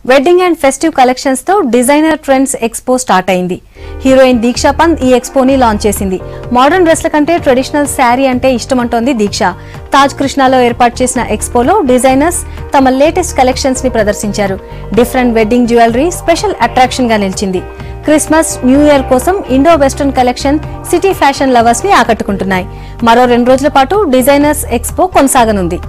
Wedding and festive collections తో designer trends expo start అయింది. Heroine దీక్షా పంత్ ఈ ఎక్స్పోని లాంచ్ చేసింది. మోడర్న్ డ్రెస్ల కంటే ట్రెడిషనల్ శారీ అంటే ఇష్టమంటోంది దీక్ష. తాజ్ కృష్ణాలో ఏర్పాటు చేసిన ఎక్స్పోలో డిజైనర్స్ తమ లేటెస్ట్ కలెక్షన్స్ ని ప్రదర్శించారు. Different wedding jewellery special attraction గా నిలిచింది. క్రిస్మస్, న్యూ ఇయర్ కోసం Indo western collection city fashion lovers ని ఆకట్టుకుంటున్నాయి. మరో 2 రోజుల పాటు డిజైనర్స్ ఎక్స్పో కొనసాగనుంది.